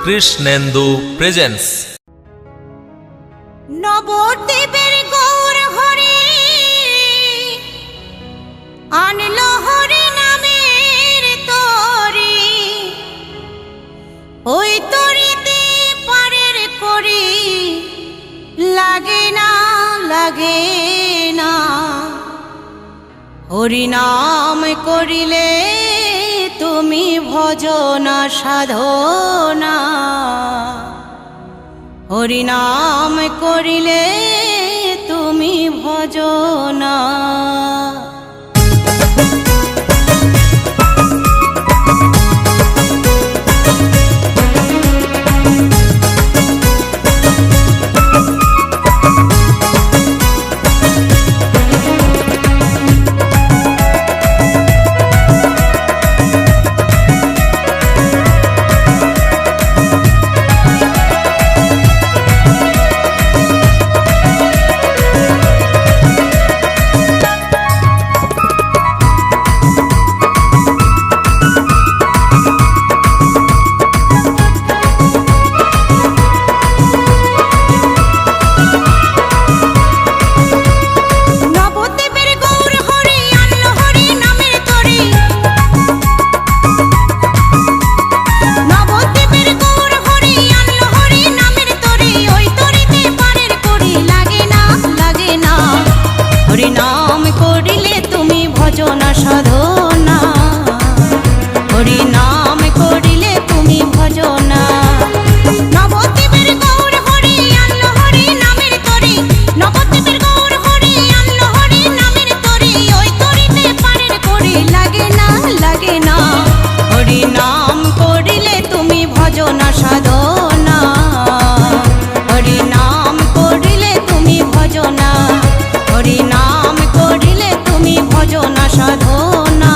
Krishnendu presence. নবদ্বীপের গৌর হরি আনলো হরি নামের তরি, ওই তরিতে পারের করি লাগে না হরি নাম করিলে তুমি ভজনা সাধনা, হরি নাম করিলে তুমি ভজনা। সাধনা, হরি নাম করিলে তুমি ভজনা। নবদ্বীপের গৌর হরি আনলো হরি নামের তরি, নবদ্বীপের গৌর হরি আনলো হরি নামের তরি, ওই তরিতে পারের করি লাগে না হরি নাম করিলে তুমি ভজনা সাধনা, হরি নাম করিলে তুমি ভজনা, হরি নাম করিলে তুমি ভজনা সাধনা।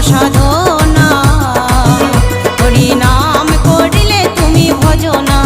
সাধনা হরি নাম করিলে তুমি ভজনা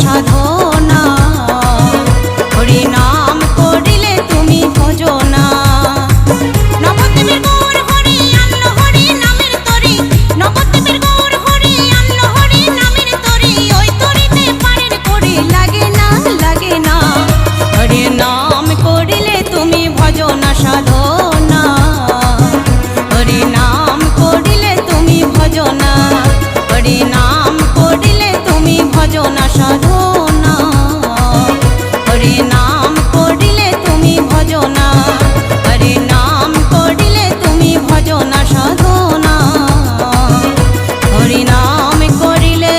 সাধনা হরি নাম করিলে তুমি ভজনা নবদ্বীপের গৌর হরি আন্ন হরি নামের তরি নবদ্বীপের গৌর হরি আন্ন হরি নামের তরি ওই তরিতে পারের করি লাগে না হরি নাম করিলে তুমি ভজনা সাধনা হরি নাম করিলে তুমি ভজনা হরি নাম করিলে তুমি ভজনা সাধনা হরি নাম করিলে তুমি ভজনা হরি নাম করিলে তুমি ভজনা সাধনা হরি নাম করিলে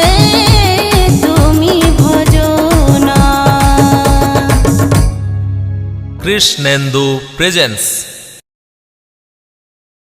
তুমি ভজনা কৃষ্ণেন্দু প্রেজেন্স।